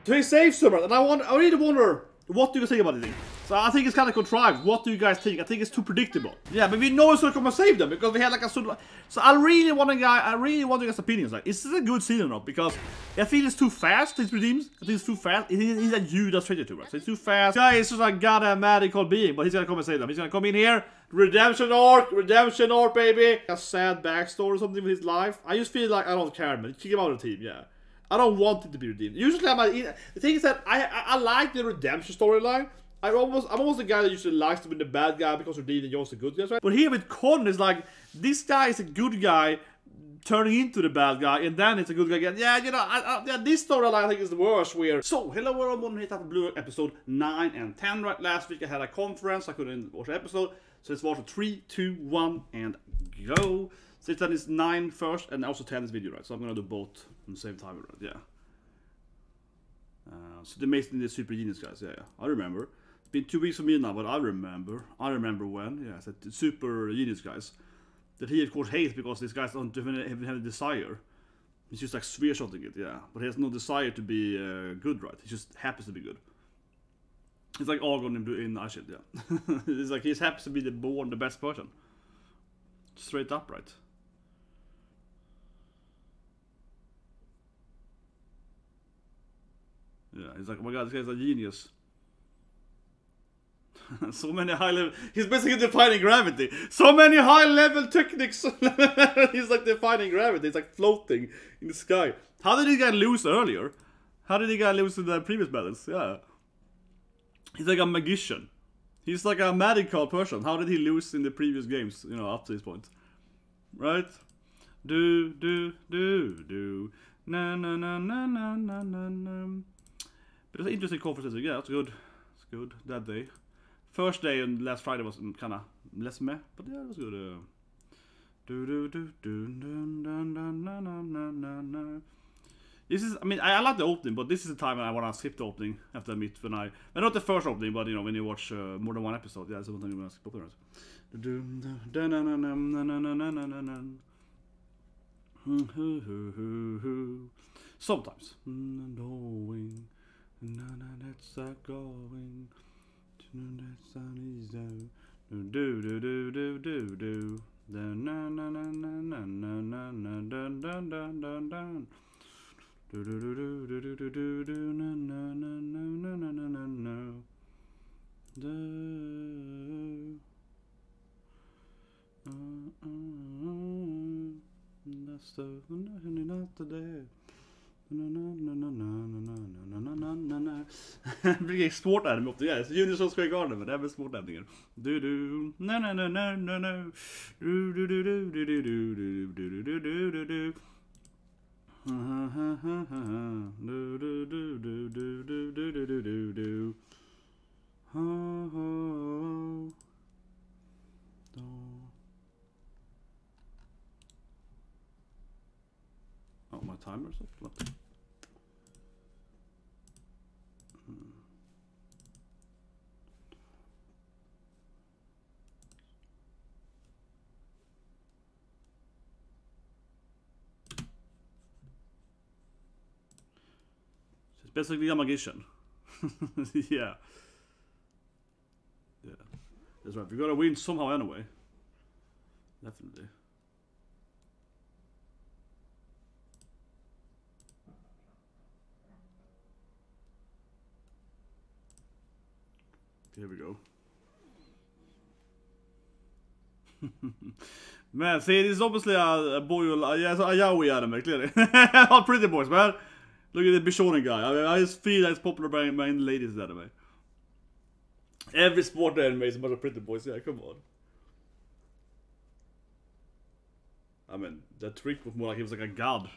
So he saves Superman, and I really wonder, what do you guys think about this thing? So I think it's kind of contrived. What do you guys think? I think it's too predictable. Yeah, but we know it's gonna come and save them because we had like a sort of. So I really want you guys' opinions. Like, is this a good scene or not? Because I feel it's too fast. His redeems. I think it's too fast. He's a Judas Traitor, right? So it's too fast. Guy is just a goddamn magical being, but he's gonna come and save them. He's gonna come in here. Redemption arc, baby. A sad backstory or something with his life. I just feel like I don't care, man. Kick him out of the team, yeah. I don't want it to be redeemed. Usually, the thing is that I like the redemption storyline. I'm almost the guy that usually likes to be the bad guy because redeemed and you're also good guys, right? But here with Kuon, it's like this guy is a good guy turning into the bad guy, and then it's a good guy again. Yeah, you know, yeah, this storyline I think is the worst. Where so hello world, I'm hit up Blue episode 9 and 10. Right, last week I had a conference, I couldn't watch the episode, so it's watch 3, 2, 1, and go. So it's done is 9 first, and also 10 is video, right? So I'm gonna do both at the same time, right? Yeah. So they're making the super genius guys. Yeah, I remember. It's been 2 weeks for me now, but I remember. I remember when. Yeah, I said the super genius guys. That he of course hates because these guys don't even have a desire. He's just like sphere-shotting it, yeah. But he has no desire to be good, right? He just happens to be good. It's like Agon in Eyeshield, yeah. It's like he's happy to be the best person. Straight up, right? Yeah, he's like, oh my god, this guy's a genius. So many high level. He's basically defining gravity. So many high level techniques. He's like defining gravity. He's like floating in the sky. How did he get lose earlier? How did he get lose in the previous battles? Yeah. He's like a magician. He's like a magical person. How did he lose in the previous games? You know, up to this point. Right? Na na na na na na na na. But it was an interesting conference. Yeah, it's good. It's good that day. First day and last Friday was kind of less meh, but yeah, it was good. This is, I mean, I like the opening, but this is the time when I want to skip the opening after I meet when not the first opening, but you know, when you watch more than one episode, yeah, that's the time you want to skip opening. Sometimes. Knowing, that's going. That sun is down. Do do do do do do. Na na na na na na na na dun dun dun dun dun. Do do do do do do do do na na na na na na na na. That's the not today. Det blir sportärm upp det där. Så Junior ska gå men det är väl sportärmningen. Du du na na na na na na. Du du du du du du du du du du du du. Ha ha ha ha. Du du du du du du du du du du du. Ha ha. Oh, my timer's up. What? It's basically a magician. Yeah. Yeah. That's right. We gotta win somehow anyway. Definitely. Here we go. Man, see, this is obviously a boy, yeah, a yaoi anime, clearly. All pretty boys, man. Look at the Bishonen guy. I mean, I just feel that it's popular by the ladies anime. Every sport anime is a bunch of pretty boys, yeah, come on. I mean, that trick was more like he was like a god.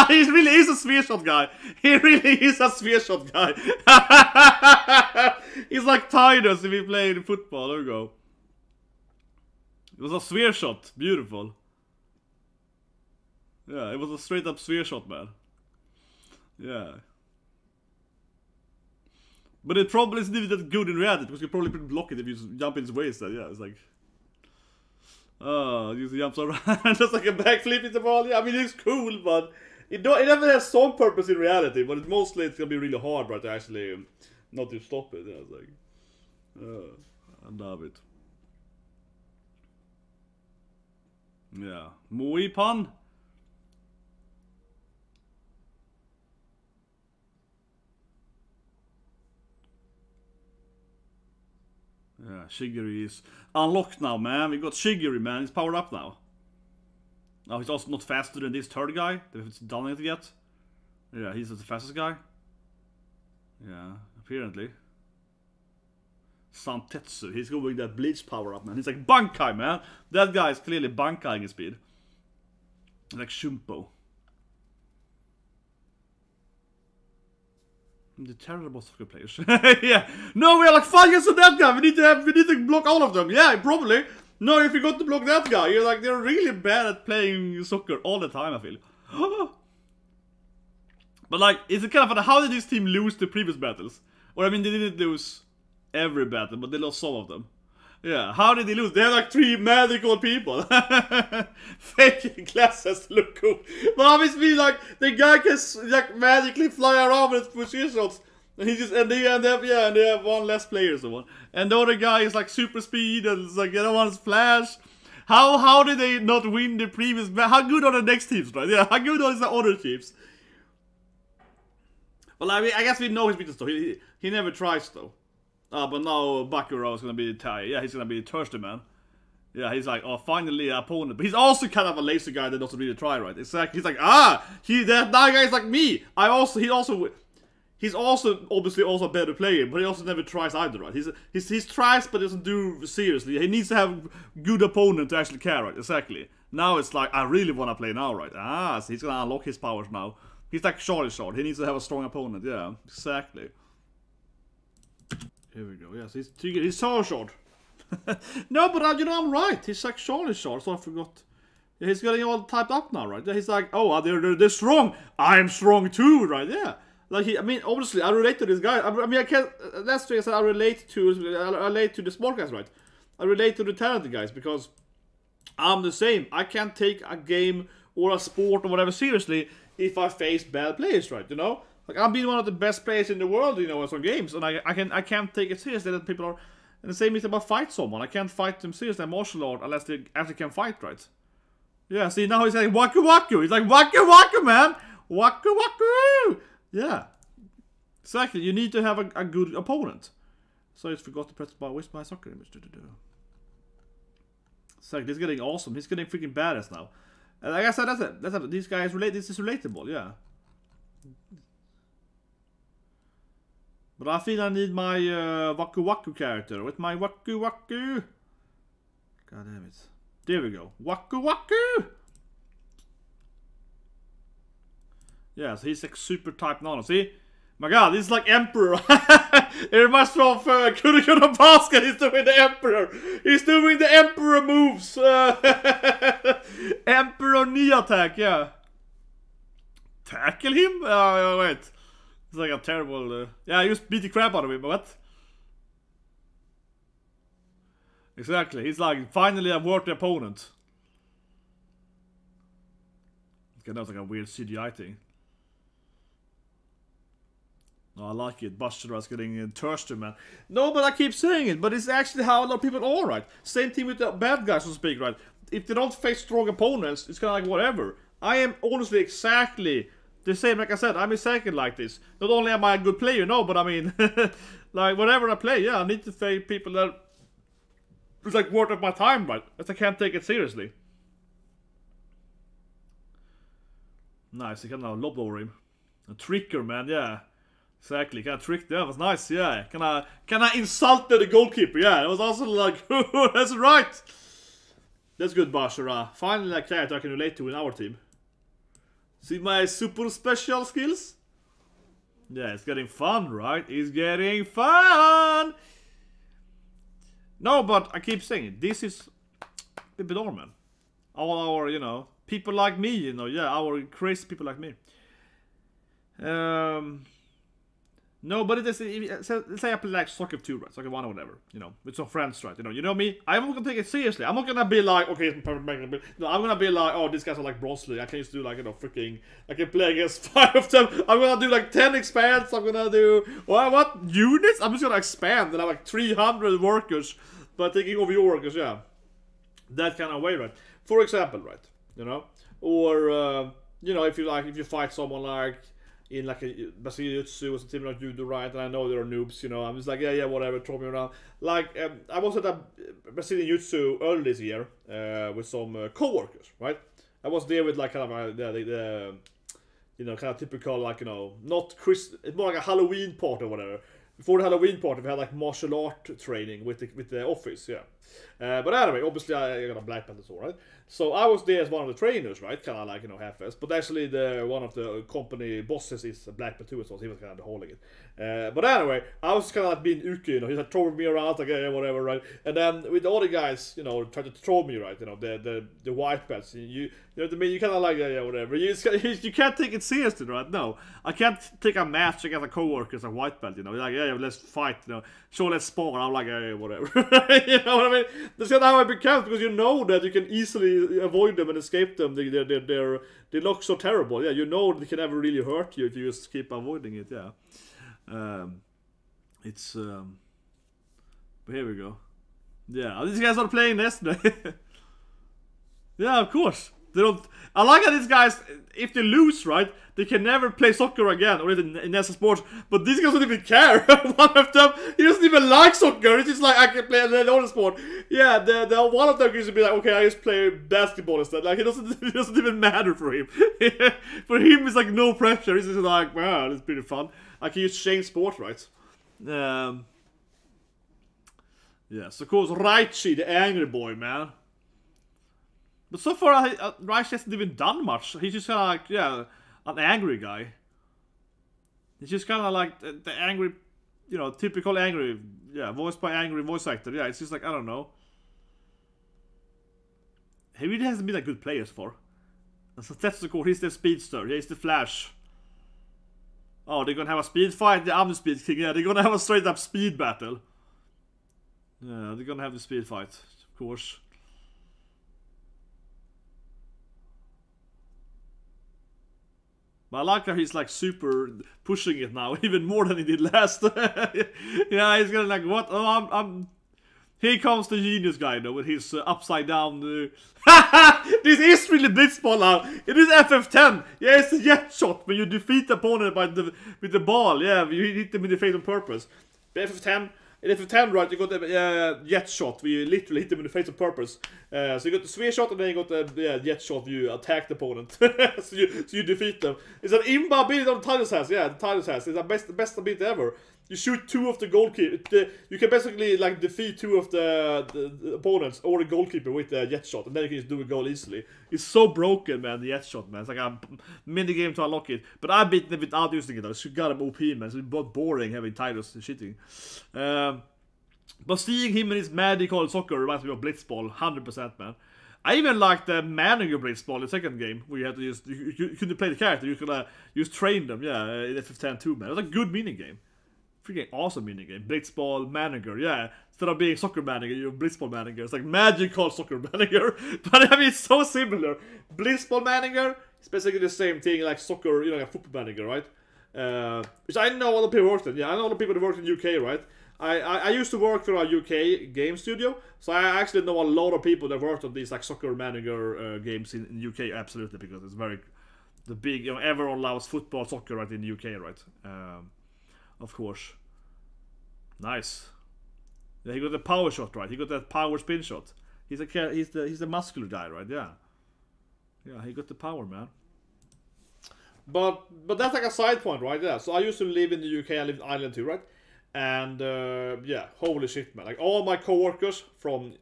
He really is a sphere shot guy. He really is a sphere shot guy. He's like Titus if he played football. There we go. It was a sphere shot. Beautiful. Yeah, it was a straight up sphere shot, man. Yeah. But it probably isn't even that good in reality, because you probably couldn't block it if you just jump in his way instead. Yeah, it's like... Oh, he just jumps around, just like a backflip in the ball. Yeah, I mean, it's cool, but... It never has some purpose in reality, but mostly it's gonna be really hard, right, to actually... not to stop it. Yeah, it's like... I love it. Yeah. Muy pun. Yeah, Chigiri is unlocked now, man. We got Chigiri, man. He's powered up now. Now he's also not faster than this third guy. They haven't done it yet. Yeah, he's the fastest guy. Yeah, apparently. Santetsu, he's going that bleach power up, man. He's like Bankai, man. That guy is clearly Bankaiing his speed. Like Shumpo. The terrible soccer players. Yeah. No, we're like 5 years of that guy. We need to block all of them. Yeah, probably. No, if you got to block that guy, you're like, they're really bad at playing soccer all the time, I feel. But like, it's kind of funny, how did this team lose the previous battles? Or I mean, they didn't lose every battle, but they lost some of them. Yeah, how did they lose? They have like 3 magical people. Faking glasses to look cool. But obviously, like, the guy can like magically fly around with his positions. And he just, and they have 1 less player or someone. And the other guy is like super speed and it's like the other one's flash. How did they not win the previous battle? How good are the next teams, right? Yeah, how good are the other teams? Well, I mean, I guess we know his weakness though. He never tries though. But now Bakuro is gonna be tired. Yeah, he's gonna be thirsty, man. Yeah, he's like, oh, finally an opponent. But he's also kind of a lazy guy that doesn't really try, right? It's like, he's like, that guy is like me. He's also obviously also a better player, but he also never tries either, right? He tries, but doesn't do seriously. He needs to have good opponent to actually care, right? Exactly. Now it's like, I really want to play now, right? So he's gonna unlock his powers now. He's like Charizard. He needs to have a strong opponent. Yeah, exactly. Here we go. Yes, he's Charizard. No, but you know, I'm right. He's like Charizard, so I forgot. Yeah, he's getting all typed up now, right? He's like, oh, they're strong. I'm strong too, right? Yeah. Like I mean, obviously, I relate to this guy. I mean, I can't. That's why I said I relate to the smart guys, right? I relate to the talented guys because I'm the same. I can't take a game or a sport or whatever seriously if I face bad players, right? You know, like I'm being one of the best players in the world, you know, in some games, and I can't take it seriously that people are. And the same is about fight someone. I can't fight them seriously in martial art unless they actually can fight, right? Yeah. See, now he's like waku waku. He's like waku waku, man. Waku waku. Yeah, exactly. You need to have a good opponent. So I just forgot to press the bar. Where's my soccer image? Exactly. He's getting awesome. He's getting freaking badass now. And like I said, that's it. These guys relate. This is relatable. Yeah. But I feel I need my Waku Waku character with my Waku Waku. God damn it. There we go. Waku Waku. Yeah, so he's like super type nano. See? My god, this is like Emperor. It reminds me of Kurikura Basket. He's doing the Emperor. He's doing the Emperor moves. Emperor knee attack, yeah. Tackle him? Wait. It's like a terrible... yeah, I just beat the crap out of him, but what? Exactly. He's like, finally a worthy opponent. Okay, that was like a weird CGI thing. No, I like it. Bashira's getting thirsty, man. No, but I keep saying it. But it's actually how a lot of people are, right? Same thing with the bad guys, so to speak, right? If they don't face strong opponents, it's kind of like whatever. I am honestly exactly the same. Like I said, I'm exactly like this. Not only am I a good player, no, but I mean, like whenever I play, yeah, I need to face people that it's like worth of my time, right? As I can't take it seriously. Nice, I can now lob over him. A tricker, man, yeah. Exactly, can I trick that? Was nice, yeah. Can I insult the goalkeeper? Yeah, it was also like, that's right. That's good, Bashara. Finally, a character I can relate to in our team. See my super special skills? Yeah, it's getting fun, right? It's getting fun. No, but I keep saying it. This is Bibidor, man. All our, you know, people like me, you know, yeah, our crazy people like me. No, but it is, say I play like soccer 2, right? Soccer 1 or whatever, you know, with some friends, right? You know me, I'm not gonna take it seriously. I'm not gonna be like, okay, it's perfect. No, I'm gonna be like, oh, these guys are like bronze league. I can just do like, you know, freaking, I can play against 5 of them. I'm gonna do like 10 expands. I'm gonna do, what units? I'm just gonna expand and have like 300 workers by taking over your workers, yeah. That kind of way, right? For example, right? You know, or, you know, if you fight someone like, in like a Brazilian Jiu-Jitsu or something like you do, right? And I know there are noobs, you know. I'm just like, yeah, whatever, throw me around. Like, I was at a Brazilian Jiu-Jitsu early this year with some co-workers, right? I was there with like kind of the you know, kind of typical, like, you know, not it's more like a Halloween party or whatever. Before the Halloween party, we had like martial art training with the office, yeah. But anyway, obviously I got a black belt and so, right? So I was there as one of the trainers, right? Kind of like, you know, half-assed. But actually, one of the company bosses is a black belt too, so he was kind of holding it. But anyway, I was kind of like being uke, you know. He's like throwing me around, like, yeah, whatever, right? And then with the other guys, you know, trying to throw me, right? You know, the white belts. You know what I mean? You kind of like, yeah, whatever. You can't take it seriously, right? No, I can't take a match against a coworker as a white belt, you know. Like, yeah, let's fight, you know. Sure, let's spawn. I'm like, yeah, whatever. You know what I mean? That's kind of how I became, because you know that you can easily avoid them and escape them. They look so terrible. Yeah, you know they can never really hurt you if you just keep avoiding it. Yeah. But here we go. Yeah, these guys are playing yesterday. Yeah, of course. They don't. I like how these guys, if they lose, right, they can never play soccer again, or in SL Sports. But these guys don't even care. One of them, he doesn't even like soccer. It's just like, I can play another sport. Yeah, the one of them used to be like, okay, I just play basketball instead. Like, it doesn't even matter for him. For him, it's like no pressure. He's just like, wow, it's pretty fun. I can just change sport, right? Yes, of course, Raichi, the angry boy, man. But so far, Raichi hasn't even done much. He's just kind of like, yeah, an angry guy. He's just kind of like the angry, you know, typical angry, yeah, voiced by angry voice actor. Yeah, it's just like, I don't know. He really hasn't been a good player so far. So that's the core. He's the speedster. Yeah, he's the Flash. Oh, they're gonna have a speed fight. I'm the speed king. Yeah, they're gonna have a straight up speed battle. Yeah, they're gonna have the speed fight, of course. But I like how he's like super pushing it now, even more than he did last. Yeah, he's gonna like, what? Oh, I'm. Here comes the genius guy though with his upside down. This is really Blitzball now. It is FF10. Yeah, it's a jet shot when you defeat the opponent with the ball. Yeah, you hit them in the face on purpose. But FF10. In FF10, right, you got the jet shot where you literally hit them in the face on purpose. So you got the sphere shot and then you got the jet shot where you attack the opponent. so you defeat them. It's an imba ability on Titus has. Yeah, the Titus has. It's the best ability ever. You shoot 2 of the goalkeeper. You can basically like defeat 2 of the opponents or the goalkeeper with the jet shot, and then you can just do a goal easily. It's so broken, man. The jet shot, man. It's like a mini game to unlock it. But I beat them without using it. It's got him OP, man. So it's both boring having Titus shitting. But seeing him in his magical soccer reminds me of Blitzball, 100%, man. I even liked the manager Blitzball in the second game, where you had to just you couldn't play the character, you could just train them. Yeah, in FF10 too, man. It was a good mini game. Freaking awesome minigame. Blitzball manager, yeah. Instead of being soccer manager, you're Blitzball manager. It's like magical soccer manager. But I mean, it's so similar. Blitzball manager is basically the same thing like soccer, you know, like football manager, right? Which I know a lot of people worked in. Yeah, I know a lot of people that worked in UK, right? I used to work for a UK game studio, so I actually know a lot of people that worked on these like soccer manager games in UK, absolutely, because it's very the big, you know, everyone loves football, soccer, right, in the UK, right? Of course. Nice. Yeah, he got the power shot, right? He got that power spin shot. He's the muscular guy, right? Yeah. Yeah, he got the power, man. But that's like a side point, right? Yeah. So I used to live in the UK, I lived in Ireland too, right? And yeah, holy shit, man. Like all my coworkers from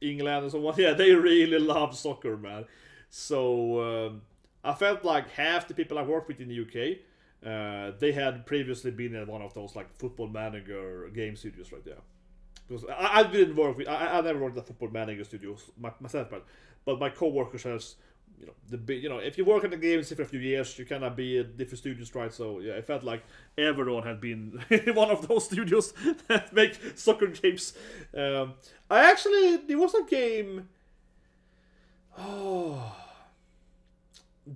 England and so on, yeah, they really love soccer, man. So I felt like half the people I worked with in the UK, they had previously been in one of those like football manager game studios, right there. Because I didn't work with, I never worked at football manager studios myself, but my co-workers you know, the big, you know, if you work at the games for a few years, you cannot be at different studios, right? So yeah, it felt like everyone had been one of those studios that make soccer games. I actually, there was a game. Oh,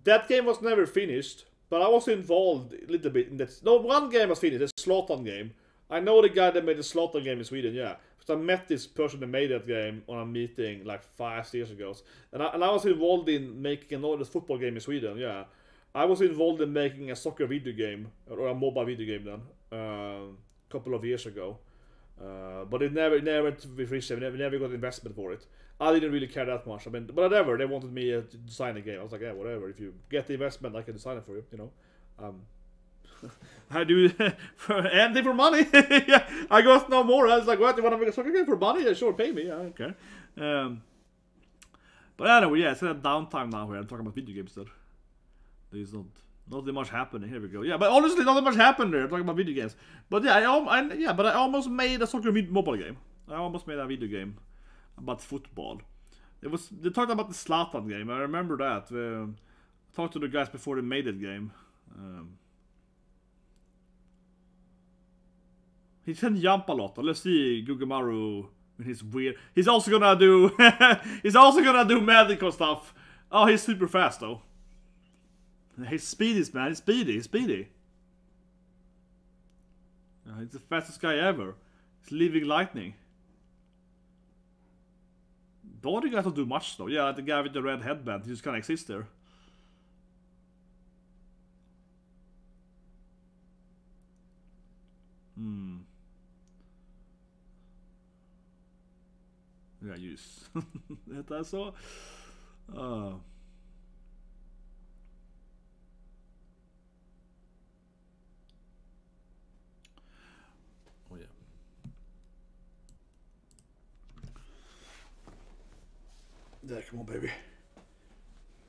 that game was never finished, but I was involved a little bit in that. No, one game was finished, the Zlatan game. I know the guy that made the Zlatan game in Sweden, yeah. Because I met this person that made that game on a meeting like 5 years ago. And I was involved in making another football game in Sweden, yeah. I was involved in making a soccer video game, or a mobile video game then, a couple of years ago. But it never reached, we never got investment for it. I didn't really care that much. I mean, but whatever, they wanted me to design a game. I was like, yeah, whatever. If you get the investment, I can design it for you, you know. I do anything for money. Yeah, I got no more. I was like, what? You want to make a soccer game for money? Yeah, sure, pay me. Yeah, okay. But anyway, yeah, it's a downtime now here. I'm talking about video games. There's not much happening. Here we go. Yeah, but honestly, not much happened there. I'm talking about video games. But yeah, I almost made a soccer mobile game. I almost made a video game about football. They talked about the Zlatan game. I remember that. I talked to the guys before they made that game. He can jump a lot. Let's see Gugamaru with his weird. He's also gonna do. He's also gonna do medical stuff. Oh, he's super fast though. He's speedy, man. He's speedy. He's speedy. He's the fastest guy ever. He's living lightning. The other guy don't do much though. Yeah, the guy with the red headband. He just kind of exists there. Yeah, use. That så. Oh yeah. There, come on, baby.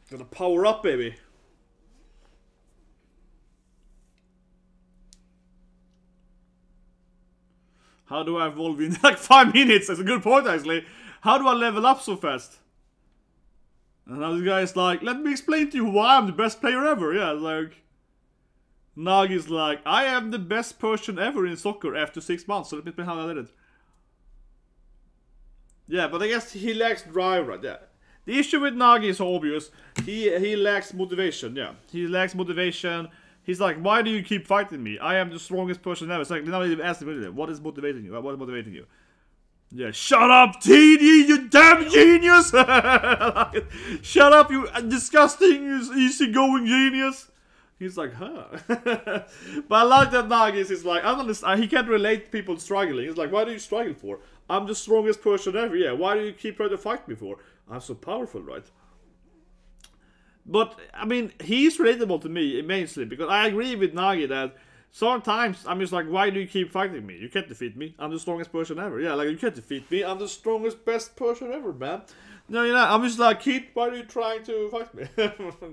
Gotta power up, baby. How do I evolve in like 5 minutes? That's a good point, actually. How do I level up so fast? And now this guy is like, let me explain to you why I'm the best player ever. Yeah, like... Nagi's like, I am the best person ever in soccer after 6 months. So let me explain how I did it. Yeah, but I guess he lacks drive, right? Yeah. The issue with Nagi is obvious. He lacks motivation, yeah. He lacks motivation. He's like, why do you keep fighting me? I am the strongest person ever. It's like, now you ask him, what is motivating you? What is motivating you? Yeah, shut up, TD, you damn genius! Shut up, you disgusting, easygoing genius! He's like, huh? But I like that Nagis is like, I don't understand, he can't relate to people struggling. He's like, why do you struggle for? I'm the strongest person ever, yeah. Why do you keep trying to fight me for? I'm so powerful, right? But, I mean, he's relatable to me immensely, because I agree with Nagi that sometimes I'm just like, why do you keep fighting me? You can't defeat me. I'm the strongest person ever. Yeah, like, you can't defeat me. I'm the strongest, best person ever, man. No, you know, I'm just like, kid, why are you trying to fight me?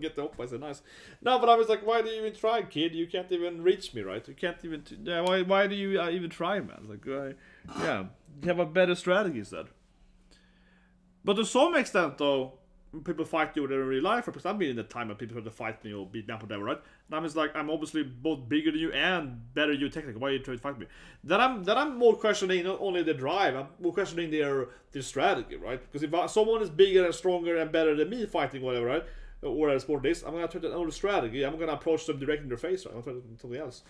Get the hope, I said, nice. No, but I was like, why do you even try, kid? You can't even reach me, right? You can't even, yeah, why do you even try, man? Like, yeah, you have a better strategy instead. But to some extent, though, people fight you in real life, because I've been in the time when people try to fight me or beat me up or whatever, right? And I'm just like, I'm obviously both bigger than you and better than you technically. Why are you trying to fight me? Then I'm more questioning not only the drive, I'm more questioning their strategy, right? Because if someone is bigger and stronger and better than me fighting whatever, right? Or whatever sport it is, I'm gonna try to know the strategy. I'm gonna approach them directly in their face, right? I'm gonna try to do something else.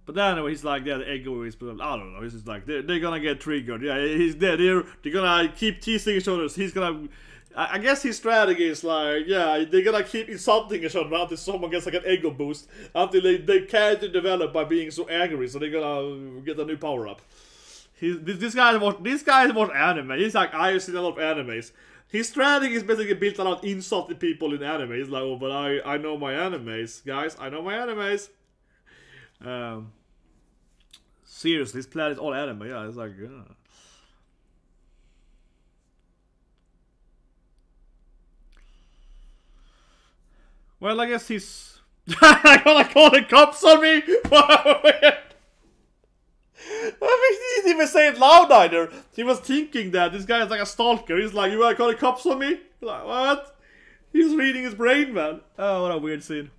But then anyway, he's like, yeah, the ego is, I don't know, he's just like, they're gonna get triggered. Yeah, he's there, they're gonna keep teasing each other. He's gonna, I guess his strategy is like, yeah, they're gonna keep insulting each other until someone gets like an ego boost, until they can't develop by being so angry, so they're gonna get a new power up. This guy watch anime. He's like, I've seen a lot of animes. His strategy is basically built around insulting people in anime. He's like, oh, but I know my animes, guys. I know my animes. Seriously, this planet is all anime. Yeah, it's like, well, I guess he's. I gotta call the cops on me. I mean, he didn't even say it loud either. He was thinking that this guy is like a stalker. He's like, you wanna call the cops on me? Like, what? He's reading his brain, man. Oh, what a weird scene.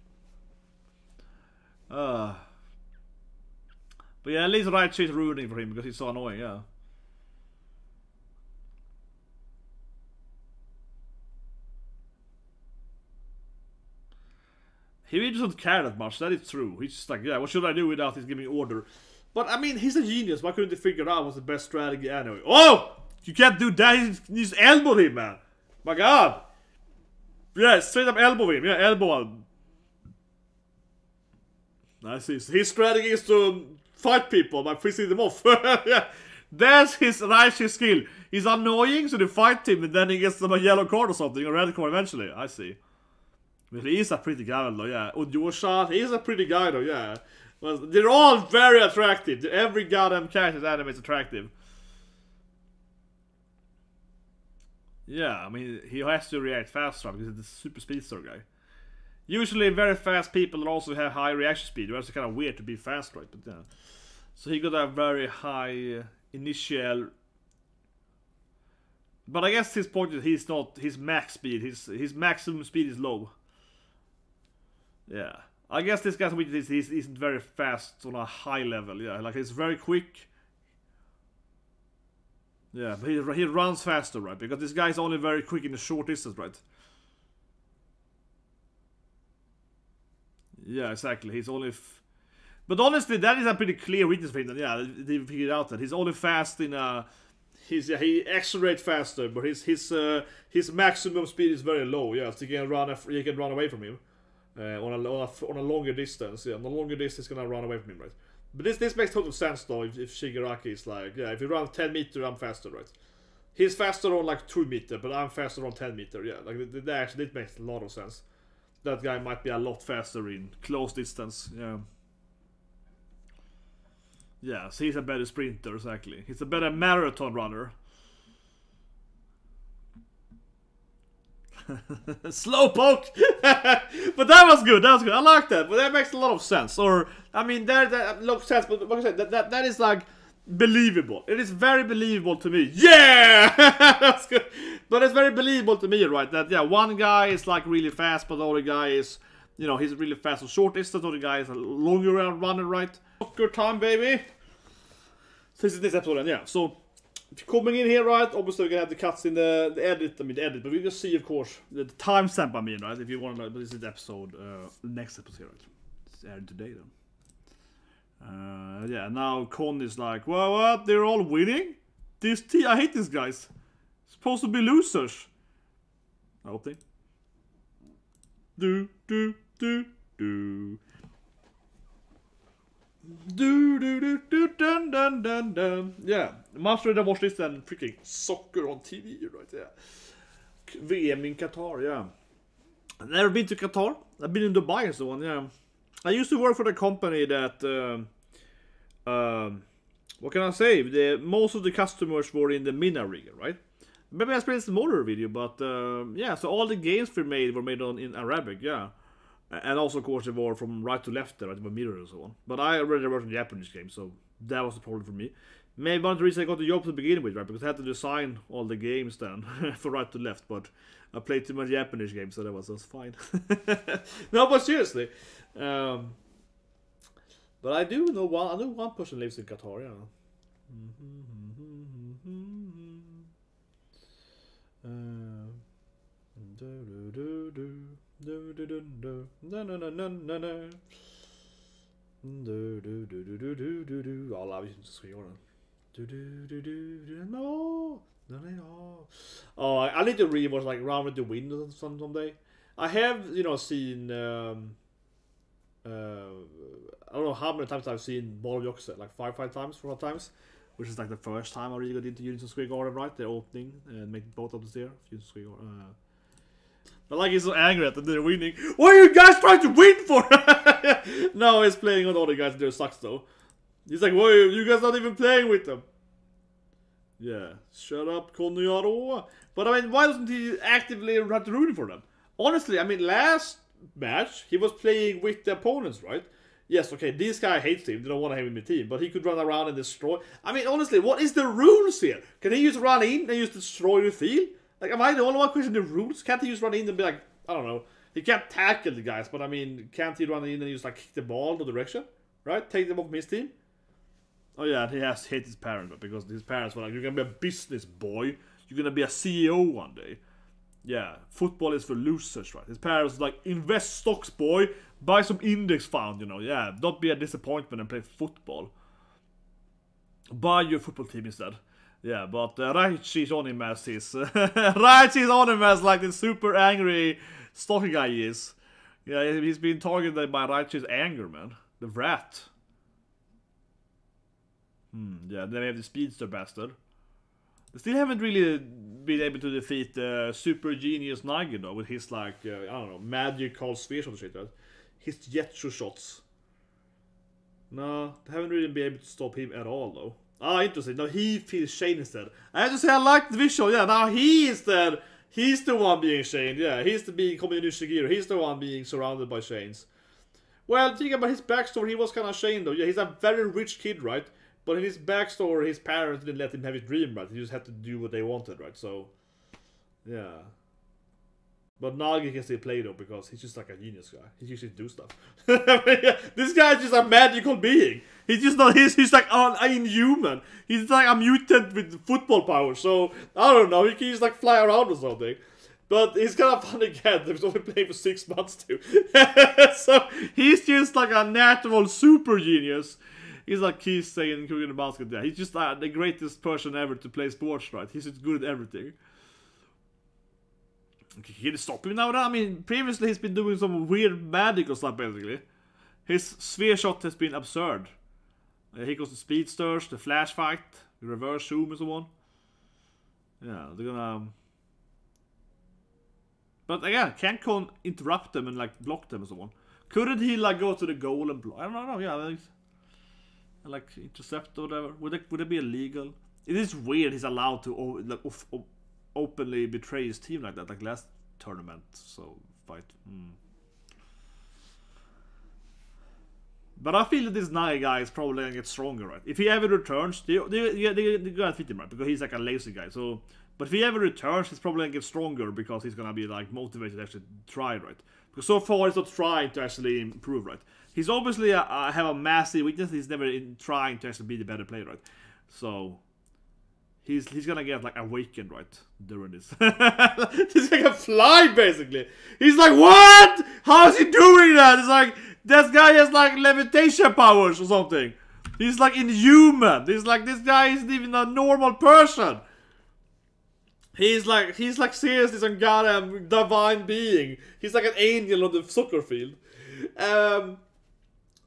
But yeah, at least right shit's ruining for him because he's so annoying, yeah. He really doesn't care that much, that is true. He's just like, yeah, what should I do without his giving order? But I mean, he's a genius. Why couldn't they figure out what's the best strategy anyway? Oh! You can't do that. He's elbowed him, man. My god. Yeah, straight up elbow him. Yeah, elbow him. I see. His strategy is to fight people by pissing them off. Yeah. That's his Raishi skill. He's annoying, so they fight him, and then he gets them a yellow card or something, or a red card eventually. I see. But he is a pretty guy though, yeah. Udyosha, he's a pretty guy though, yeah. Well, they're all very attractive. Every goddamn character in anime is attractive. Yeah, I mean, he has to react faster because he's a super speedster guy. Usually very fast people also have high reaction speed. It's kind of weird to be fast, right? But yeah. So he got a very high initial... But I guess his point is he's not... His max speed, his maximum speed is low. Yeah. I guess this guy's weakness is he isn't very fast on a high level, yeah. Like, he's very quick. Yeah, but he runs faster, right? Because this guy's only very quick in the short distance, right? Yeah, exactly. He's only... But honestly, that is a pretty clear weakness for him. Then, yeah, they figured out that he's only fast in a... he accelerates faster, but his maximum speed is very low. Yeah, so you can run away from him on a longer distance. Yeah, on a longer distance, he's gonna run away from him, right? But this makes total sense though. If Shigaraki is like, yeah, if you run 10 meters, I'm faster, right? He's faster on like 2 meters, but I'm faster on 10 meters. Yeah, like that actually it makes a lot of sense. That guy might be a lot faster in close distance. Yeah. Yeah, so he's a better sprinter, exactly. He's a better marathon runner. Slowpoke! But that was good, that was good. I like that, but that makes a lot of sense. Or, I mean, that looks sense, but like I said, that is like believable. It is very believable to me. Yeah! That's good. But it's very believable to me, right? That, yeah, one guy is like really fast, but the other guy is, you know, he's really fast on short distance, the other guy is a longer runner, right? Good time, baby. So this is this episode, and yeah. So if you're coming in here, right, obviously we're gonna have the cuts in the edit. I mean, the edit, but we can see, of course, the timestamp. I mean, right? If you want to know, but this is the episode, next episode, right? It's aired today, then. Yeah. Now Kuon is like, well, what? They're all winning. I hate these guys. Supposed to be losers. I hope they. Do. Dun dun dun dun. Yeah, much rather watch this than freaking soccer on TV, right? Yeah, VM in Qatar. Yeah, I've never been to Qatar. I've been in Dubai and so on. Yeah, I used to work for the company that. What can I say? Most of the customers were in the MENA region, right? Maybe I explained some more video, but yeah. So all the games were made in Arabic. Yeah. And also, of course, they were from right to left there, right? They were mirrors and so on. But I already worked in Japanese games, so that was the problem for me. Maybe one of the reasons I got the job to begin with, right? Because I had to design all the games then for right to left. But I played too much Japanese games, so that was fine. No, but seriously. But I do know one. I know one person lives in Qatar, yeah. Alla vi inte ska göra den. No. Oh, I need to rewatch like Round with the Wind someday. I have, you know, seen I don't know how many times I've seen Ball of Yoxer, like 4 times, which is like the first time I really got into Unison Square Garden, right? The opening and make both of them there. Unison Square Garden. But like he's so angry at them, they're winning. What are you guys trying to win for? No, he's playing on all the guys there sucks though. He's like, why you guys not even playing with them? Yeah, shut up, Konyaro. But I mean, why doesn't he actively have to root for them? Honestly, I mean, last match he was playing with the opponents, right? Yes, okay, this guy hates him. They don't want him in the team, but he could run around and destroy. I mean, honestly, what is the rules here? Can he just run in and just destroy the field? Like, am I the only one questioning the rules? Can't he just run in and be like, I don't know. He can't tackle the guys, but I mean, can't he run in and just like kick the ball in the direction? Right? Take them off from his team? Oh yeah, he has hit his parents, but because his parents were like, you're gonna be a business boy. You're gonna be a CEO one day. Yeah, football is for losers, right? His parents like, invest stocks, boy. Buy some index fund, you know. Yeah, don't be a disappointment and play football. Buy your football team instead. Yeah, but Raichi's on him as his... Raichi's on him as like the super angry stocky guy he is. Yeah, he's been targeted by Raichi's anger, man. The rat. Yeah, then we have the speedster bastard. They still haven't really been able to defeat super genius Nagi though, with his like, I don't know, magical sphere shot shit, right? His jetsu shots. No, they haven't really been able to stop him at all though. Ah, interesting. Now he feels Shane instead. I have to say I like the visual, yeah, now he instead, he's the one being Shane, yeah, he's the being Community Shigiri, he's the one being surrounded by Shanes. Well, think about his backstory, he was kind of Shane though, yeah, he's a very rich kid, right? But in his backstory, his parents didn't let him have his dream, right? He just had to do what they wanted, right? So, yeah. But Nagi can still play though, because he's just like a genius guy. He usually do stuff. This guy is just a magical being. He's just not, he's like inhuman. He's like a mutant with football power. So, I don't know, he can just like fly around or something. But he's kind of funny again. He was only playing for 6 months too. So, he's just like a natural super genius. He's like Keith saying in the basket there. He's just the greatest person ever to play sports, right? He's just good at everything. Okay, can you stop him now? I mean, previously he's been doing some weird magical stuff, basically. His sphere shot has been absurd. He goes to speedsters, the flash fight, the reverse zoom and so on. Yeah, they're gonna... But again, can't Kuon interrupt them and like block them and so on? Couldn't he like go to the goal and block? I don't know, yeah, like intercept or whatever. Would it be illegal? It is weird he's allowed to like, openly betray his team like that, like last tournament. So fight. But I feel that this Nagi guy is probably gonna get stronger, right? If he ever returns, they're gonna fit him, right? Because he's like a lazy guy. So, but if he ever returns, he's probably gonna get stronger because he's gonna be like motivated to actually try, right? Because so far he's not trying to actually improve, right? He's obviously have a massive weakness. He's never trying to actually be the better player, right? So he's gonna get like awakened, right, during this. He's like a fly, basically. He's like, what? How is he doing that? It's like this guy has like levitation powers or something. He's like inhuman. He's like, this guy isn't even a normal person. He's like seriously some goddamn divine being. He's like an angel on the soccer field.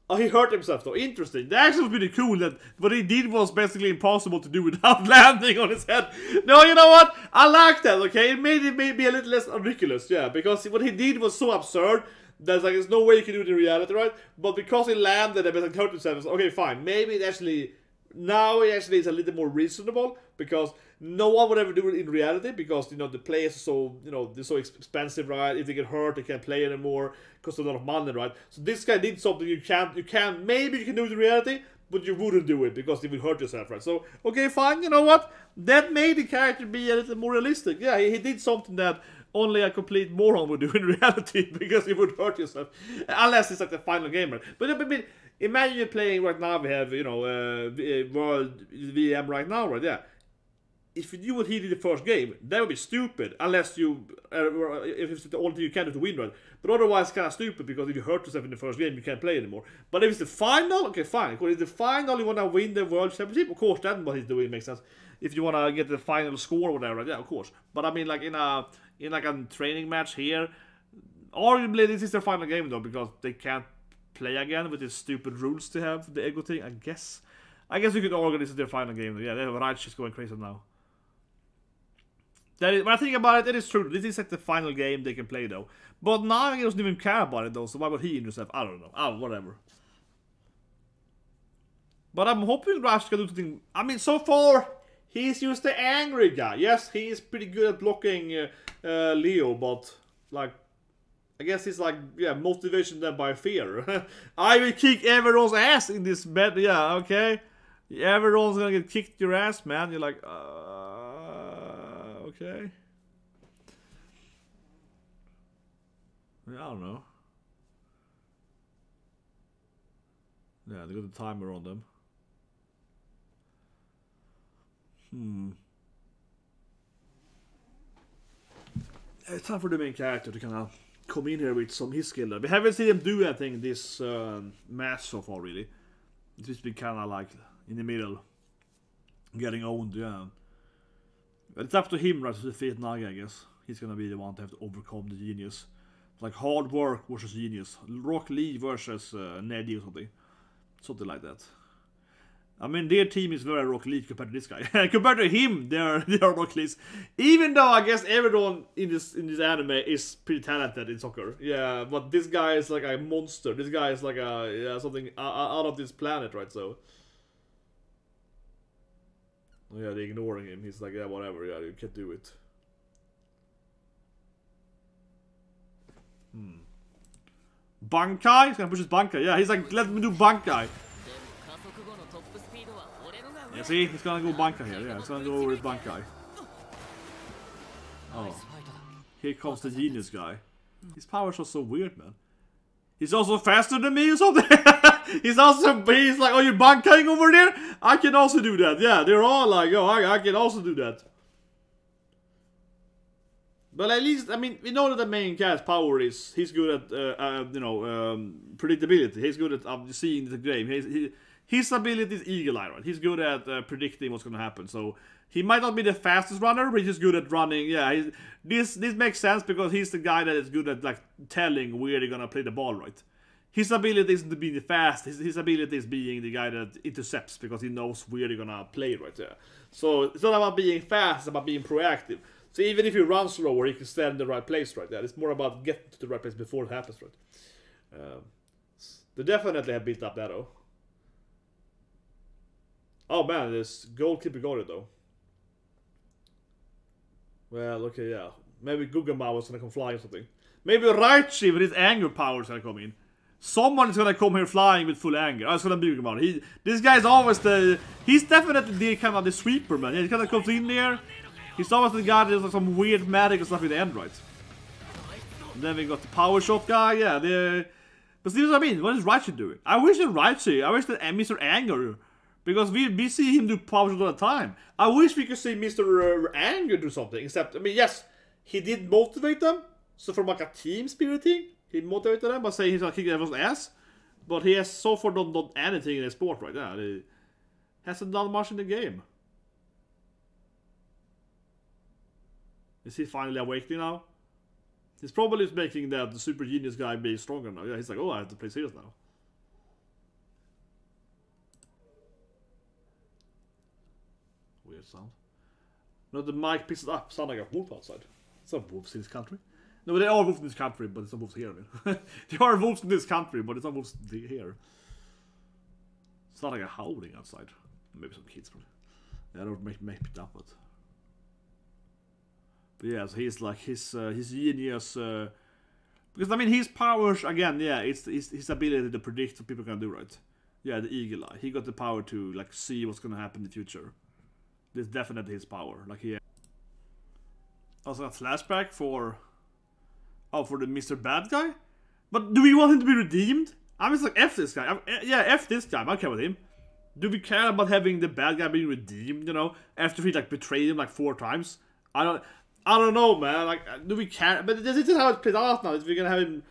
Oh, he hurt himself though. Interesting. The action was pretty cool. That what he did was basically impossible to do without landing on his head. No, you know what? I like that. Okay, it made be a little less ridiculous. Yeah, because what he did was so absurd. There's like there's no way you can do it in reality, right? But because he landed and basically hurt himself, okay, fine. Maybe it actually now it actually is a little more reasonable because no one would ever do it in reality because you know the players are so they're so expensive, right? If they get hurt, they can't play anymore. Costs a lot of money, right? So this guy did something you can't maybe you can do it in reality, but you wouldn't do it because it would hurt yourself, right? So okay, fine. You know what? That made the character be a little more realistic. Yeah, he did something that only a complete moron would do in reality because it would hurt yourself, unless it's like the final game, right? But I mean, imagine you're playing right now. We have World VM right now, right? Yeah. If you do what he did the first game, that would be stupid. Unless you, if it's the only thing you can do to win, right? But otherwise, it's kind of stupid because if you hurt yourself in the first game, you can't play anymore. But if it's the final, okay, fine. If it's the final, you want to win the World Championship, of course, that's what he's doing. Makes sense. If you want to get the final score or whatever, right? Yeah, of course. But I mean, like in like a training match here, arguably this is their final game though because they can't play again with these stupid rules they have, the ego thing. I guess you could argue this is their final game though. Yeah, they have Raichi's going crazy now. That is, when I think about it, that is true. This is like the final game they can play though. But now he doesn't even care about it though, so why would he injure himself? I don't know. Oh, whatever. But I'm hoping Raichi can do something. I mean, so far, he's just the angry guy. Yes, he is pretty good at blocking Leo, but like, I guess he's like, yeah, motivation then by fear. I will kick everyone's ass in this bed. Yeah, okay. Everyone's gonna get kicked your ass, man. You're like, okay. I don't know. Yeah, they got the timer on them. It's time for the main character to kind of come in here with some his skill. We haven't seen him do anything this match so far, really. It's just been kind of like in the middle, getting owned, yeah. But it's up to him, right, to defeat Nagi, I guess. He's gonna be the one to have to overcome the genius. It's like hard work versus genius. Rock Lee versus Nagi or something. Something like that. I mean, their team is very Rock Lee compared to this guy. Compared to him, they are Rock Lees. Even though I guess everyone in this anime is pretty talented in soccer. Yeah, but this guy is like a monster. This guy is like a something out of this planet, right? So yeah, they're ignoring him. He's like, yeah, whatever. Yeah, you can't do it. Bankai? He's gonna push his Bankai. Yeah, he's like, let me do Bankai. Yeah, see, he's gonna go Bankai here. Yeah, he's gonna go over his Bankai. Oh. Here comes the genius guy. His powers are so weird, man. He's also faster than me or something. he's like, oh, you're Bankaiing over there? I can also do that. Yeah, they're all like, oh, I can also do that. But at least, I mean, we know that the main guy's power is, he's good at, predictability. He's good at seeing the game. His ability is eagle eye, right? He's good at predicting what's gonna happen. So he might not be the fastest runner, but he's good at running. Yeah, this makes sense because he's the guy that is good at like telling where they're gonna play the ball, right? His ability isn't to be the fast. His ability is being the guy that intercepts because he knows where they're gonna play, right there. So it's not about being fast; it's about being proactive. So even if you run slower, you can stand in the right place, right there. It's more about getting to the right place before it happens, right? They definitely have built up that, though. Oh man, this goalkeeper got it though. Well, okay, yeah. Maybe Gugama was gonna come flying or something. Maybe Raichi with his anger power is gonna come in. Someone is gonna come here flying with full anger. Oh, it's gonna be Gugama. This guy's always he's definitely the kind of the sweeper, man. He kind of comes in there. He's always the guy that does like some weird magic and stuff in the end, right? And then we got the power shot guy, yeah. But see what I mean? What is Raichi doing? I wish that Mr. Anger. Because we see him do power shot all the time. I wish we could see Mr. Anger do something. Except, I mean, yes, he did motivate them. So from like a team spirit thing, he motivated them by saying he's gonna kick everyone's ass. But he has so far not done anything in the sport right now. He hasn't done much in the game. Is he finally awakening now? He's probably making that the super genius guy be stronger now. Yeah, he's like, oh, I have to play serious now. Weird sound. No, the mic picks it up. Sound like a wolf outside. It's not wolves in this country. No, there are wolves in this country, but it's not wolves here. There are wolves in this country, but it's not wolves here. It's not like a howling outside. Maybe some kids, probably. Yeah, I don't make it up, but yeah, so he's like his genius. Because I mean, his powers again. Yeah, it's his ability to predict what people are gonna do, right? Yeah, the eagle eye. He got the power to like see what's gonna happen in the future. This is definitely his power. Like he also a flashback for the Mr. Bad Guy. But do we want him to be redeemed? I'm just like F this guy. Yeah, F this guy. I don't care about him. Do we care about having the bad guy being redeemed? You know, after he like betrayed him like 4 times. I don't know, man. Like, do we care? But this is how it's played out now. If we're gonna have him,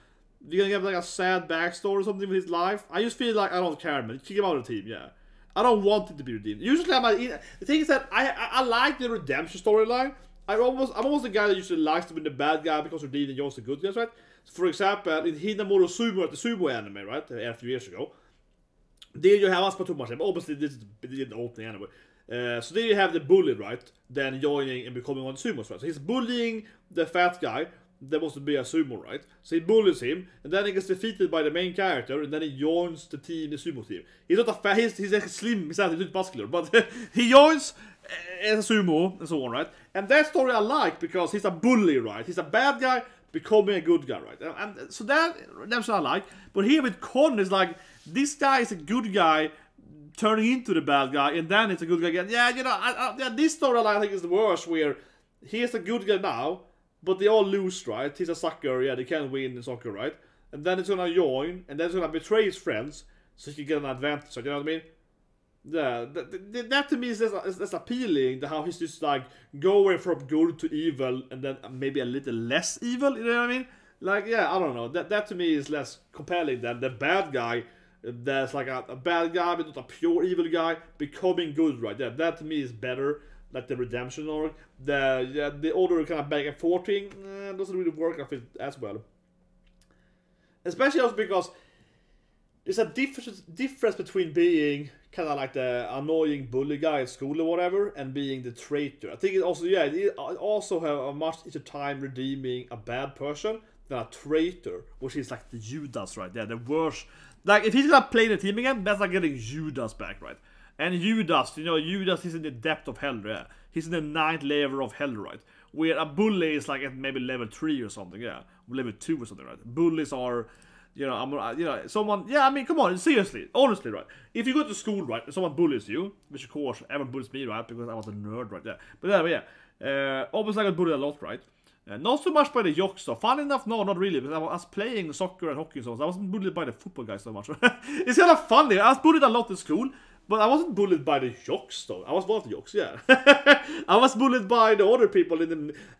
we're gonna give like a sad backstory or something with his life. I just feel like I don't care, man. Kick him out of the team, yeah. I don't want it to be redeemed. Usually, the thing is that I like the redemption storyline. I'm almost the guy that usually likes to be the bad guy because redeemed and joins the good guys, right? So for example, in Hinamura Sumo at the Sumo anime, right, a few years ago, there you have us, but too much. Obviously, this didn't open anyway. So there you have the bully, right? Then joining and becoming one of the sumos, right? So he's bullying the fat guy that wants to be a sumo, right? So he bullies him, and then he gets defeated by the main character, and then he joins the team, the sumo team. He's not a fat, he's like slim, he's not muscular, but he joins as a sumo and so on, right? And that story I like because he's a bully, right? He's a bad guy becoming a good guy, right? And so that's what I like. But here with Kuon, is like, this guy is a good guy turning into the bad guy, and then it's a good guy again. Yeah, you know, this storyline I think is the worst, where he's a good guy now, but they all lose, right? He's a sucker, yeah, they can't win in soccer, right? And then he's gonna join, and then he's gonna betray his friends, so he can get an advantage, you know what I mean? Yeah, that to me is less appealing, how he's just like going from good to evil, and then maybe a little less evil, you know what I mean? Like, yeah, I don't know, that to me is less compelling than the bad guy. That's like a bad guy, but not a pure evil guy, becoming good, right? Yeah, that to me is better, like the redemption arc. The other kind of back and forth thing doesn't really work, I think, as well. Especially also because there's a difference between being kind of like the annoying bully guy at school or whatever, and being the traitor. I think it also, yeah, it also have a much easier time redeeming a bad person than a traitor, which is like the Judas, right? Yeah, the worst. Like, if he's gonna play the team again, that's like getting Judas back, right? And Judas, you know, Judas is in the depth of hell, yeah. He's in the 9th level of hell, right? Where a bully is like at maybe level 3 or something, yeah. Level 2 or something, right? Bullies are, you know, someone, yeah, I mean, come on, seriously, honestly, right? If you go to school, right, and someone bullies you, which of course, everyone bullies me, right? Because I was a nerd, right? Yeah. But anyway, yeah. Obviously I got bullied a lot, right? Not so much by the jocks, though. Fun enough, no, not really, because I was playing soccer and hockey, so I wasn't bullied by the football guys so much. It's kind of funny. I was bullied a lot in school, but I wasn't bullied by the jocks, though. I was one of the jocks, yeah. I was bullied by the other people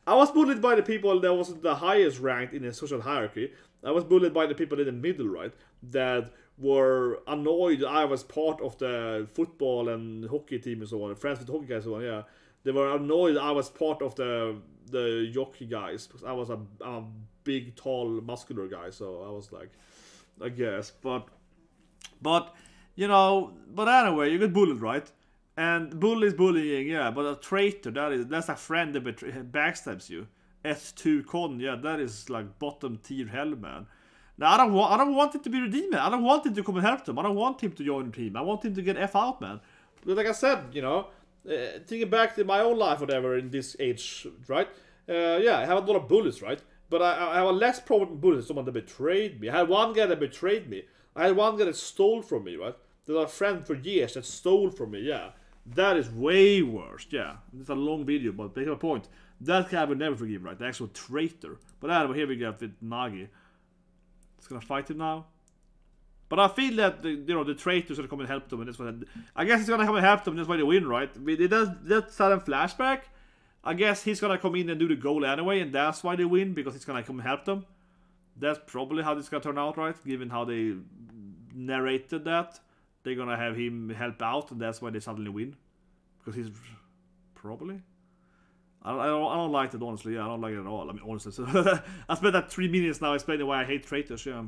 I was bullied by the people that wasn't the highest ranked in the social hierarchy. I was bullied by the people in the middle, right? That were annoyed I was part of the football and hockey team and so on. Friends with hockey guys and so on, yeah. They were annoyed I was part of the jockey guys, because I was a big, tall, muscular guy, so I was like, I guess, but you know, but anyway, you get bullied, right? And bully is bullying, yeah, but a traitor, that's a friend that backstabs you. S2 Kuon, yeah, that is like bottom tier hell, man. Now I don't want him to be redeemed, man. I don't want him to come and help them. I don't want him to join the team. I want him to get F out, man. But like I said, you know, thinking back to my own life, whatever, in this age, right? Yeah, I have a lot of bullies, right? But I have a less problem with bullies, someone that betrayed me. I had one guy that betrayed me. I had one guy that stole from me, right? That was a friend for years that stole from me, yeah. That is way worse, yeah. It's a long video, but make a point. That guy I would never forgive, right? The actual traitor. But anyway, here we go with Nagi. It's gonna fight him now. But I feel that the traitor's gonna come and help them, and that's what I guess he's gonna come and help them. That's why they win, right? It does that sudden flashback. I guess he's gonna come in and do the goal anyway, and that's why they win, because he's gonna come and help them. That's probably how this is gonna turn out, right? Given how they narrated that, they're gonna have him help out, and that's why they suddenly win, because he's probably. I don't like it, honestly. Yeah, I don't like it at all. I mean, honestly, so I spent that 3 minutes now explaining why I hate traitors. Yeah.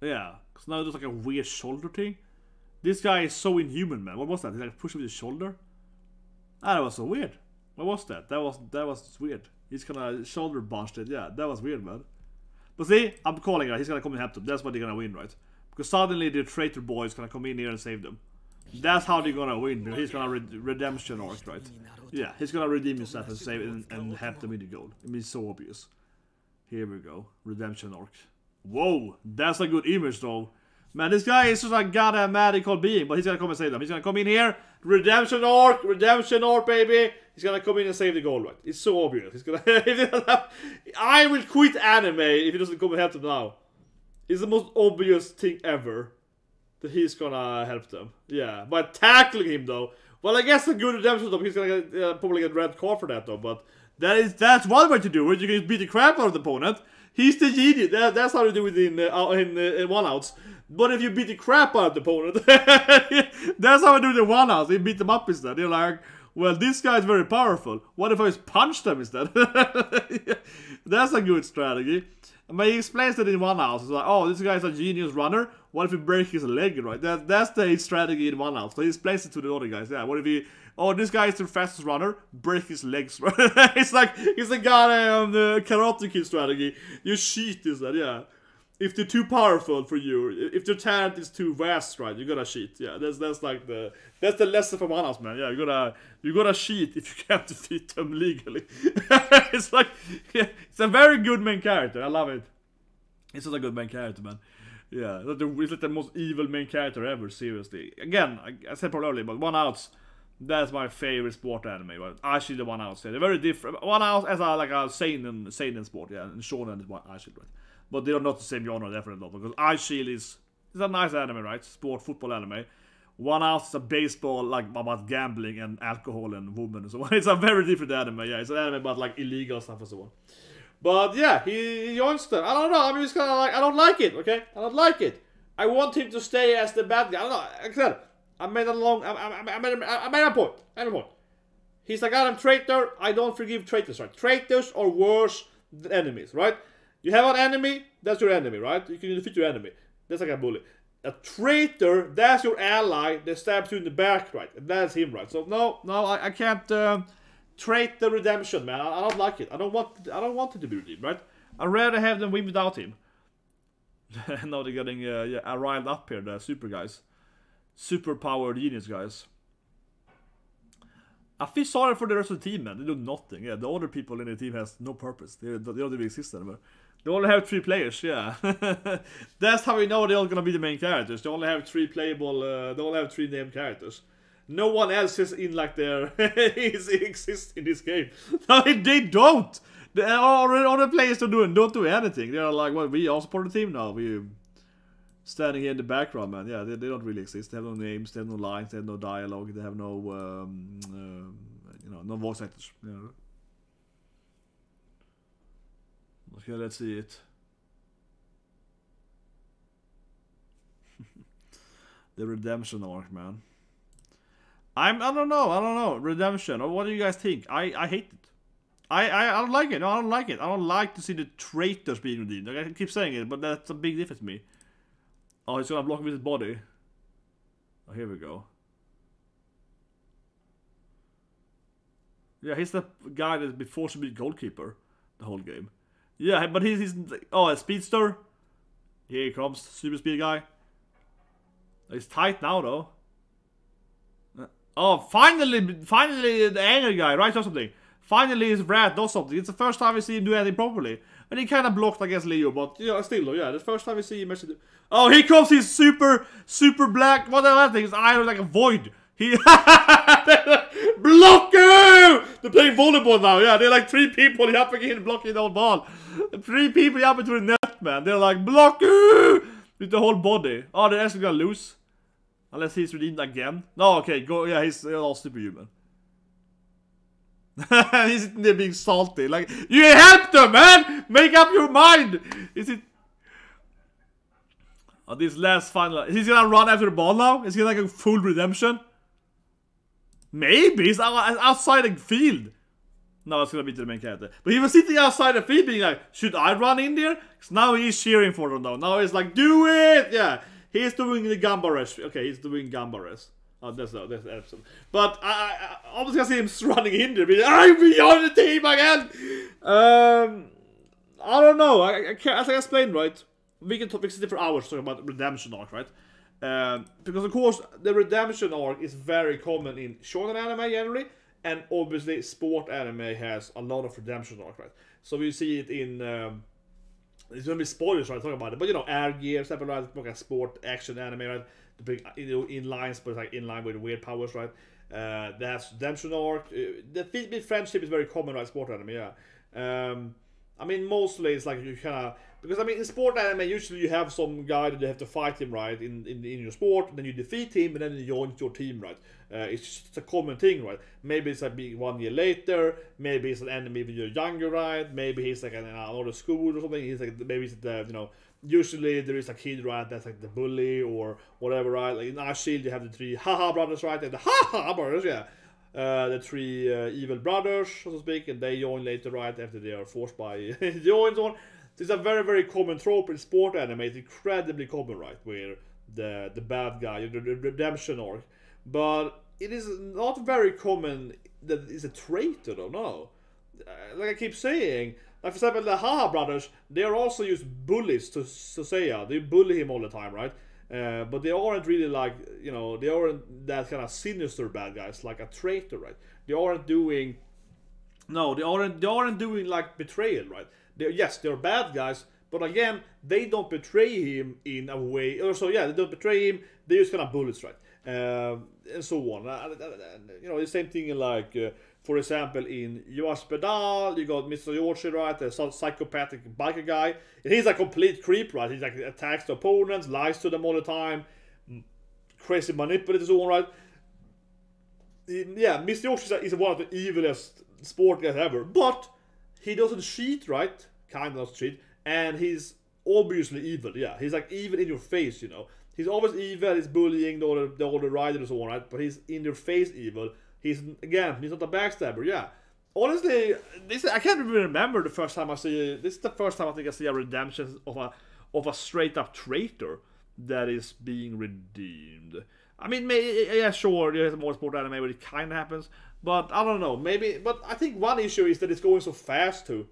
Yeah, because now there's like a weird shoulder thing. This guy is so inhuman, man. What was that? He like pushed with his shoulder? Ah, that was so weird. What was that? That was weird. He's gonna shoulder bunched it. Yeah, that was weird, man. But see, I'm calling it. He's gonna come and help them. That's why they're gonna win, right? Because suddenly the traitor boy is gonna come in here and save them. That's how they're gonna win. He's gonna redemption arc, right? Yeah, he's gonna redeem himself and save and help them in the goal. I mean, it's so obvious. Here we go. Redemption arc. Whoa, that's a good image though. Man, this guy is just a goddamn magical being, but he's gonna come and save them. He's gonna come in here, redemption arc, baby. He's gonna come in and save the goal, right? It's so obvious. He's gonna. I will quit anime if he doesn't come and help them now. It's the most obvious thing ever that he's gonna help them. Yeah, by tackling him though. Well, I guess a good redemption though. He's gonna get, probably get red card for that though. But that's one way to do it. You can beat the crap out of the opponent. He's the genius. That's how you do it in one-outs. But if you beat the crap out of the opponent, that's how I do the one-outs. You beat them up instead. You're like, well, this guy's very powerful. What if I just punch them instead? That's a good strategy. But he explains that in one-outs. It's like, oh, this guy's a genius runner. What if he breaks his leg, right? That's the strategy in one-outs. So he explains it to the other guys. Yeah, what if he... Oh, this guy is the fastest runner. Break his legs. It's like it's a goddamn Karate Kid strategy. You cheat instead, yeah. if they're too powerful for you, if their talent is too vast, right, you gotta cheat. Yeah, that's like that's the lesson from One House, man. Yeah, you gotta cheat if you can't defeat them legally. It's like, yeah, it's a very good main character. I love it. It's such a good main character, man. Yeah, it's like the most evil main character ever. Seriously. Again, I said probably earlier, but One House, that's my favorite sport anime. But Eyeshield and One House, they're very different. One House as a seinen sport, yeah, and shonen is Eyeshield, right? But they are not the same genre, definitely not. Because Eyeshield is a nice anime, right? Sport, football anime. One House is a baseball, like, about gambling and alcohol and women and so on. It's a very different anime, yeah. It's an anime about, like, illegal stuff and so on. But, yeah, he joins them. I don't know, I'm just kind of like, I don't like it, okay? I don't like it. I want him to stay as the bad guy. I don't know, like I said, I made a point. He's like, I'm traitor, I don't forgive traitors, right? Traitors are worse than enemies, right? You have an enemy, that's your enemy, right? You can defeat your enemy. That's like a bully. A traitor, that's your ally that stabs you in the back, right? And that's him, right? So no, I can't traitor redemption, man. I don't like it. I don't want it to be redeemed, right? I'd rather have them win without him. Now they're getting riled up here, the super guys, super powered genius guys. I feel sorry for the rest of the team, man. They do nothing. Yeah, the other people in the team has no purpose. They don't even exist anymore. They only have 3 players, yeah. That's how we know they're all gonna be the main characters. They only have 3 playable, they only have 3 named characters. No one else is in like their exists in this game. No, they don't. All the players don't do anything. They're like, well, we all support the team now. We standing here in the background, man. Yeah, they don't really exist. They have no names, they have no lines, they have no dialogue, they have no you know, no voice actors. You know. Okay, let's see it. The redemption arc, man. I don't know. Redemption. What do you guys think? I hate it. I don't like it. No, I don't like it. I don't like to see the traitors being redeemed. Like, I keep saying it, but that's a big difference to me. Oh, he's gonna block with his body. Oh, here we go. Yeah, he's the guy that's been forced to be goalkeeper the whole game. Yeah, but he's oh, a speedster. Here he comes, super speed guy. He's tight now though. Oh, finally the anger guy, right, or something. Finally his rat does something. It's the first time we see him do anything properly. And he kind of blocked against Leo, but you know, still, yeah, the first time we see him actually do. Oh, here comes his super black, what the other thing? His eye like a void. He blocker! They're playing volleyball now, yeah. They're like 3 people jumping in, blocking the whole ball. 3 people jumping to the net, man. They're like, blocker! With the whole body. Oh, they're actually gonna lose. Unless he's redeemed again. No, okay, go. Yeah, he's all superhuman. He's sitting there being salty. Like, you helped them, man! Make up your mind! Is it... Oh, this last final... He's gonna run after the ball now? Is he like a full redemption? Maybe! He's outside the field. No, it's gonna be to the main character. But he was sitting outside the field being like, should I run in there? Because now he's cheering for them though. Now he's like, do it! Yeah. He's doing the Gamba Rush. Okay, he's doing Gamba Rush. Oh, that's the episode. But I almost gonna see him running in there. Being, I'm beyond the team again! I don't know. I can't, as I explained, right? We can sit for hours talking about redemption arc, right? Because of course the redemption arc is very common in shonen anime generally, and obviously sport anime has a lot of redemption arc, right? So we see it in it's gonna be spoilers, right? Talking about it, but you know, Air Gear, stuff like that, like a sport action anime, right? To bring in lines, but like in line with weird powers, right? That's redemption arc. The female friendship is very common, right? Sport anime, yeah. I mean, mostly it's like you kind of, because I mean, in sport anime, usually you have some guy that you have to fight him, right, in your sport, and then you defeat him, and then you join your team, right? It's just a common thing, right? Maybe it's like being 1 year later, maybe it's an enemy when you're younger, right? Maybe he's like in another school or something. He's like, maybe it's the, you know, usually there is a kid, right, that's like the bully or whatever, right? Like in Eyeshield, you have the 3 haha brothers, right? And the haha brothers, yeah. The 3 evil brothers, so to speak, and they join later, right, after they are forced by joins on. It's a very, very common trope in sport anime. It's incredibly common, right, where the bad guy, the redemption arc. But it is not very common that it's a traitor, though, no. Like I keep saying, Like for example, the Haha brothers, they are also use bullies to Seiya. They bully him all the time, right? But they aren't really like, you know, they aren't that kind of sinister bad guys like a Traitor, right? They aren't doing, no, they aren't doing like betrayal, right? Yes, they're bad guys, but again, they don't betray him in a way, or so yeah, they don't betray him. They use kind of bullets, right? And so on. You know, the same thing in like, for example, in Hospital, you got Mr. Yoshi, right? The psychopathic biker guy. And he's a complete creep, right? He like attacks the opponents, lies to them all the time, crazy manipulator, so on, right? Yeah, Mr. Yoshi is one of the evilest sport guys ever, but he doesn't cheat, right? Kind of cheat, and he's obviously evil. Yeah, he's like evil in your face, you know. He's always evil. He's bullying all the riders and so on, right? But he's in your face evil. He's not a backstabber. Yeah, honestly, I can't even remember the first time I see. This is the first time I think I see a redemption of a straight up traitor that is being redeemed. I mean, yeah, sure, there's a more sport anime where it kind of happens, but I don't know, maybe. But I think one issue is that it's going so fast too.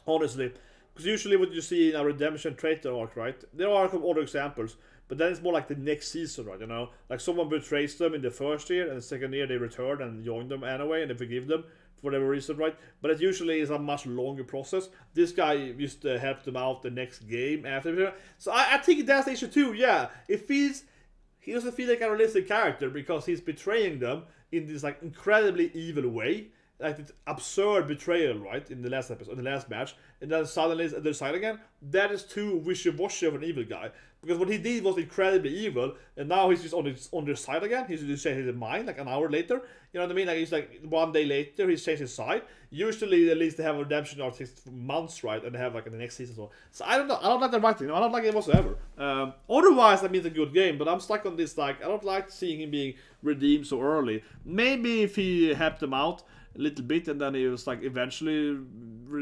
Honestly, because usually what you see in a redemption traitor arc, right? There are some other examples, but then it's more like the next season, right? You know, like someone betrays them in the first year, and the second year they return and join them anyway, and they forgive them for whatever reason, right? But it usually is a much longer process. This guy used to help them out the next game after. So I think that's the issue too. Yeah, he doesn't feel like a realistic character because he's betraying them in this like incredibly evil way. Like this absurd betrayal, right, in the last episode, in the last match, and then suddenly it's their side again. That is too wishy-washy of an evil guy. Because what he did was incredibly evil, and now he's just on their side again. He's just changed his mind like an hour later. You know what I mean? Like he's like 1 day later, he's changed his side. Usually, at least they have a redemption arc takes months, right, and they have like in the next season. So I don't know. I don't like the writing. I don't like it whatsoever. Otherwise, I mean, it's a good game, but I'm stuck on this. Like I don't like seeing him being redeemed so early. Maybe if he helped them out a little bit and then he was like eventually,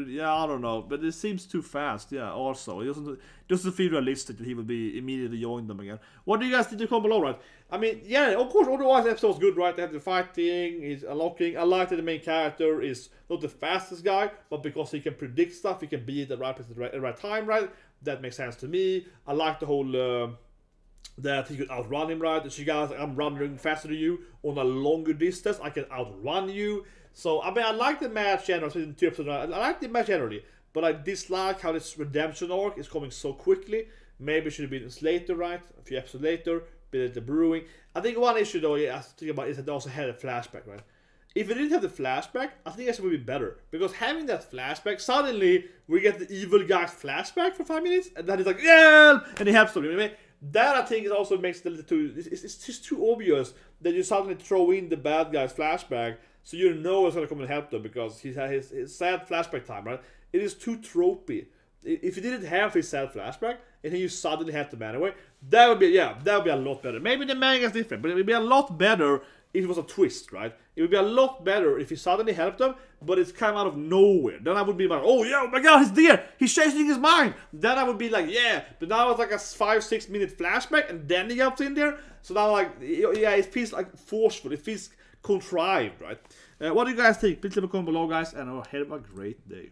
yeah, I don't know, but it seems too fast. Yeah, also it doesn't feel realistic that he will be immediately join them again. What do you guys think to comment below, right? I mean, yeah, of course, otherwise the episode's good, right? They have the fighting, he's unlocking. I like that the main character is not the fastest guy, but because he can predict stuff, he can be at the right place at the right time, right? That makes sense to me. I like the whole that he could outrun him, right? She goes, like, I'm running faster than you on a longer distance. I can outrun you. So, I mean, I like the match generally, in 2 episodes, I like the match generally, but I dislike how this redemption arc is coming so quickly. Maybe it should have been later, right? A few episodes later, bit of the brewing. I think one issue, though, I have to think about is that they also had a flashback, right? If it didn't have the flashback, I think it would be better. Because having that flashback, suddenly we get the evil guy's flashback for 5 minutes, and then he's like, yeah! And he helps them, you know what I mean? That I think it also makes it a little too. It's just too obvious that you suddenly throw in the bad guy's flashback, so you know it's gonna come and help them because he's had his sad flashback time, right? It is too tropey. If you didn't have his sad flashback and then you suddenly had them anyway, that would be a lot better. Maybe the manga is different, but it would be a lot better if it was a twist, right? It would be a lot better if he suddenly helped them, but it's come out of nowhere. Then I would be like, oh yeah, oh my god, he's there! He's changing his mind! Then I would be like, yeah, but now it's like a 5-6 minute flashback, and then he gets in there. So now, like, yeah, it feels like forceful, it feels contrived, right? What do you guys think? Please leave a comment below, guys, and have a great day.